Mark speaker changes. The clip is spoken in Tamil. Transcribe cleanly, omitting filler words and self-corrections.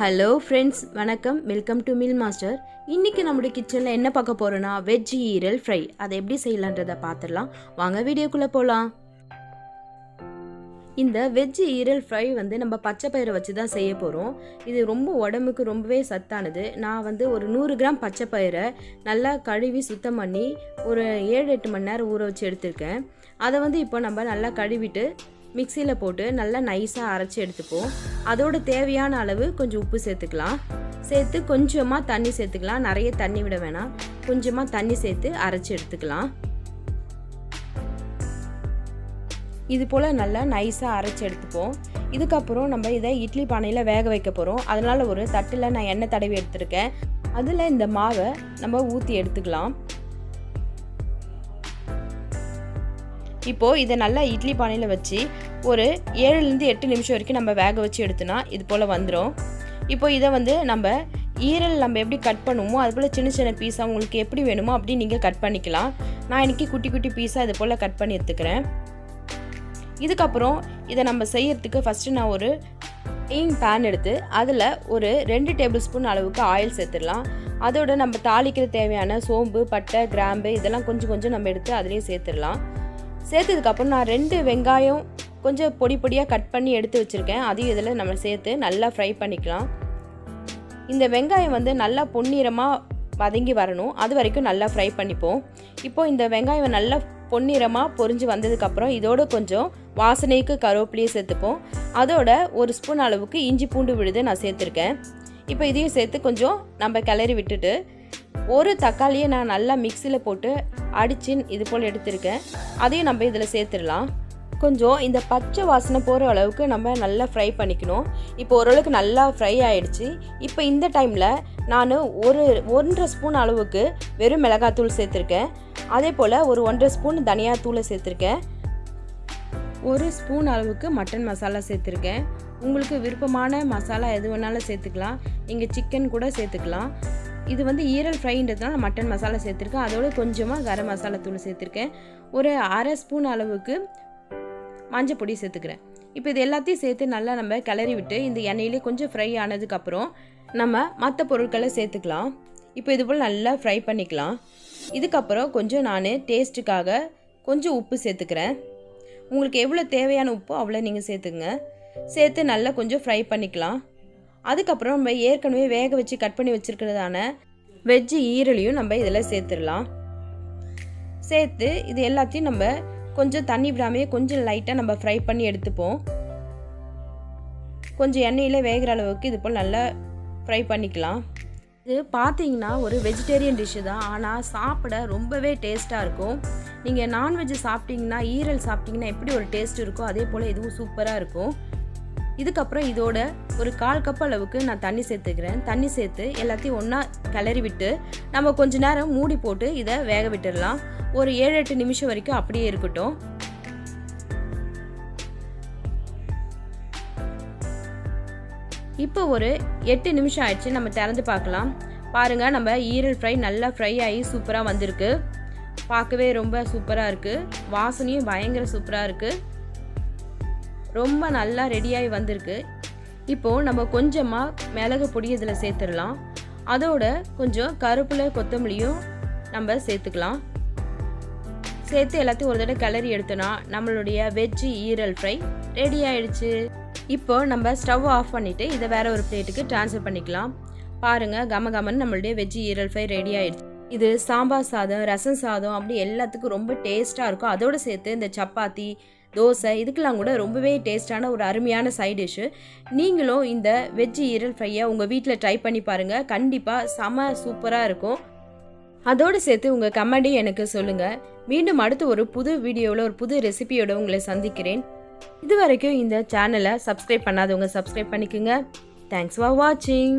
Speaker 1: ஹலோ ஃப்ரெண்ட்ஸ், வணக்கம். Welcome to meal master. இன்றைக்கி நம்மளுடைய கிச்சனில் என்ன பார்க்க போகிறோன்னா வெஜ் ஈரல் ஃப்ரை. அதை எப்படி செய்யலான்றதை பார்த்துடலாம். வாங்க வீடியோக்குள்ளே போகலாம். இந்த வெஜ் ஈரல் ஃப்ரை நம்ம பச்சை பயிரை வச்சு தான் செய்ய போகிறோம். இது ரொம்ப உடம்புக்கு ரொம்பவே சத்தானது. நான் ஒரு 100 கிராம் பச்சை பயிரை நல்லா கழுவி சுத்தம் பண்ணி ஒரு 7-8 மணி நேரம் ஊற வச்சு எடுத்திருக்கேன். அதை இப்போ நம்ம நல்லா கழுவிட்டு மிக்சியில் போட்டு நல்லா நைஸாக அரைச்சி எடுத்துப்போம். அதோட தேவையான அளவு கொஞ்சம் உப்பு சேர்த்துக்கலாம். சேர்த்து கொஞ்சமாக தண்ணி சேர்த்துக்கலாம். நிறைய தண்ணி விட வேணாம், கொஞ்சமாக தண்ணி சேர்த்து அரைச்சி எடுத்துக்கலாம். இது போல் நல்லா நைஸாக அரைச்சி எடுத்துப்போம். இதுக்கப்புறம் நம்ம இதை இட்லி பானையில் வேக வைக்க போகிறோம். அதனால் ஒரு தட்டில் நான் எண்ணெய் தடவி எடுத்துருக்கேன். அதில் இந்த மாவை நம்ம ஊற்றி எடுத்துக்கலாம். இப்போது இதை நல்லா இட்லி பானையில் வச்சு ஒரு 7-8 நிமிஷம் வரைக்கும் நம்ம வேக வச்சு எடுத்தோன்னா இது போல் வந்துடும். இப்போது இதை நம்ம ஈரல் நம்ம எப்படி கட் பண்ணுவோமோ அது போல் சின்ன சின்ன பீஸாக உங்களுக்கு எப்படி வேணுமோ அப்படி நீங்கள் கட் பண்ணிக்கலாம். நான் இன்றைக்கி குட்டி குட்டி பீஸாக இது போல் கட் பண்ணி எடுத்துக்கிறேன். இதுக்கப்புறம் இதை நம்ம செய்யறதுக்கு ஃபஸ்ட்டு நான் ஒரு பேன் எடுத்து அதில் ஒரு 2 டேபிள் ஸ்பூன் அளவுக்கு ஆயில் சேர்த்துடலாம். அதோட நம்ம தாளிக்கிற தேவையான சோம்பு, பட்டை, கிராம்பு இதெல்லாம் கொஞ்சம் கொஞ்சம் நம்ம எடுத்து அதுலேயும் சேர்த்துடலாம். சேர்த்ததுக்கப்புறம் நான் 2 வெங்காயம் கொஞ்சம் பொடி பொடியாக கட் பண்ணி எடுத்து வச்சுருக்கேன். அதையும் இதில் நம்ம சேர்த்து நல்லா ஃப்ரை பண்ணிக்கலாம். இந்த வெங்காயம் நல்லா பொன்னிறமாக வதங்கி வரணும். அது வரைக்கும் நல்லா ஃப்ரை பண்ணிப்போம். இப்போது இந்த வெங்காயம் நல்லா பொன்னிறமாக பொரிஞ்சு வந்ததுக்கப்புறம் இதோட கொஞ்சம் வாசனைக்கு கருவேப்பிலையை சேர்த்துப்போம். அதோட 1 ஸ்பூன் அளவுக்கு இஞ்சி பூண்டு விழுது நான் சேர்த்துருக்கேன். இப்போ இதையும் சேர்த்து கொஞ்சம் நம்ம கிளறி விட்டுட்டு ஒரு தக்காளியை நான் நல்லா மிக்சியில் போட்டு அடித்து இது போல் எடுத்திருக்கேன். அதையும் நம்ம இதில் சேர்த்துடலாம். கொஞ்சம் இந்த பச்சை வாசனை போகிற அளவுக்கு நம்ம நல்லா ஃப்ரை பண்ணிக்கணும். இப்போ ஓரளவுக்கு நல்லா ஃப்ரை ஆகிடுச்சு. இப்போ இந்த டைமில் நான் ஒரு 1.5 ஸ்பூன் அளவுக்கு வெறும் மிளகாத்தூள் சேர்த்துருக்கேன். அதே போல் ஒரு 1.5 ஸ்பூன் தனியாத்தூளை சேர்த்துருக்கேன். 1 ஸ்பூன் அளவுக்கு மட்டன் மசாலா சேர்த்துருக்கேன். உங்களுக்கு விருப்பமான மசாலா எது வேணாலும் சேர்த்துக்கலாம். நீங்கள் சிக்கன் கூட சேர்த்துக்கலாம். இது ஈரல் ஃப்ரைன்றதுனால நான் மட்டன் மசாலா சேர்த்துருக்கேன். அதோட கொஞ்சமாக கரம் மசாலா தூள் சேர்த்துருக்கேன். ஒரு 1/2 ஸ்பூன் அளவுக்கு மஞ்சள் பொடி சேர்த்துக்கிறேன். இப்போ இது எல்லாத்தையும் சேர்த்து நல்லா நம்ம கிளறி விட்டு இந்த எண்ணெயிலே கொஞ்சம் ஃப்ரை ஆனதுக்கப்புறம் நம்ம மற்ற பொருட்களை சேர்த்துக்கலாம். இப்போ இது போல் நல்லா ஃப்ரை பண்ணிக்கலாம். இதுக்கப்புறம் கொஞ்சம் நான் டேஸ்ட்டுக்காக கொஞ்சம் உப்பு சேர்த்துக்கிறேன். உங்களுக்கு எவ்வளோ தேவையான உப்போ அவ்வளோ நீங்கள் சேர்த்துங்க. சேர்த்து நல்லா கொஞ்சம் ஃப்ரை பண்ணிக்கலாம். அதுக்கப்புறம் நம்ம ஏற்கனவே வேக வச்சு கட் பண்ணி வச்சுருக்கிறதான வெஜ்ஜு ஈரலையும் நம்ம இதில் சேர்த்துடலாம். சேர்த்து இது எல்லாத்தையும் நம்ம கொஞ்சம் தண்ணி விடாமையே கொஞ்சம் லைட்டாக நம்ம ஃப்ரை பண்ணி எடுத்துப்போம். கொஞ்சம் எண்ணெயில் வேகிற அளவுக்கு இது போல் நல்லா ஃப்ரை பண்ணிக்கலாம். இது பார்த்தீங்கன்னா ஒரு வெஜிடேரியன் டிஷ்ஷு தான், ஆனால் சாப்பிட ரொம்பவே டேஸ்ட்டாக இருக்கும். நீங்கள் நான்வெஜ்ஜு சாப்பிட்டிங்கன்னா, ஈரல் சாப்பிட்டிங்கன்னா எப்படி ஒரு டேஸ்ட் இருக்கோ அதே போல் இதுவும் சூப்பராக இருக்கும். இதுக்கப்புறம் இதோட ஒரு 1/4 கப் அளவுக்கு நான் தண்ணி சேர்த்துக்கிறேன். தண்ணி சேர்த்து எல்லாத்தையும் ஒன்றா கிளறி விட்டு நம்ம கொஞ்ச நேரம் மூடி போட்டு இதை வேக விட்டுடலாம். ஒரு 7-8 நிமிஷம் வரைக்கும் அப்படியே இருக்கட்டும். இப்போ ஒரு 8 நிமிஷம் ஆயிடுச்சு. நம்ம திறந்து பார்க்கலாம். பாருங்கள், நம்ம ஈரல் ஃப்ரை நல்லா ஃப்ரை ஆகி சூப்பராக வந்திருக்கு. பார்க்கவே ரொம்ப சூப்பராக இருக்குது. வாசனையும் பயங்கர சூப்பராக இருக்குது. ரொம்ப நல்லா ரெடியாகி வந்திருக்கு. இப்போது நம்ம கொஞ்சமாக மிளகு பொடி இதில் சேர்த்துடலாம். அதோட கொஞ்சம் கருவேப்பிலை, கொத்தமல்லியும் நம்ம சேர்த்துக்கலாம். சேர்த்து எல்லாத்தையும் ஒரு தடவை கிளறி எடுத்தோன்னா நம்மளுடைய வெஜ் ஈரல் ஃப்ரை ரெடி ஆயிடுச்சு. இப்போ நம்ம ஸ்டவ் ஆஃப் பண்ணிவிட்டு இதை வேறு ஒரு பிளேட்டுக்கு ட்ரான்ஸ்ஃபர் பண்ணிக்கலாம். பாருங்கள், கமன்னு நம்மளுடைய வெஜ் ஈரல் ஃப்ரை ரெடி ஆயிடுச்சு. இது சாம்பார் சாதம், ரசம் சாதம் அப்படி எல்லாத்துக்கும் ரொம்ப டேஸ்ட்டாக இருக்கும். அதோடு சேர்த்து இந்த சப்பாத்தி, தோசை இதுக்கெல்லாம் கூட ரொம்பவே டேஸ்டான ஒரு அருமையான சைட் டிஷ்ஷு. நீங்களும் இந்த வெஜ் ஈரல் ஃப்ரையை உங்கள் வீட்டில் ட்ரை பண்ணி பாருங்கள். கண்டிப்பாக செம சூப்பராக இருக்கும். அதோடு சேர்த்து உங்கள் கமெண்ட்டையும் எனக்கு சொல்லுங்கள். மீண்டும் அடுத்து ஒரு புது வீடியோவில் ஒரு புது ரெசிபியோட உங்களை சந்திக்கிறேன். இது வரைக்கும் இந்த சேனலை சப்ஸ்கிரைப் பண்ணாதவங்க சப்ஸ்கிரைப் பண்ணிக்கோங்க. தேங்க்ஸ் ஃபார் வாட்சிங்.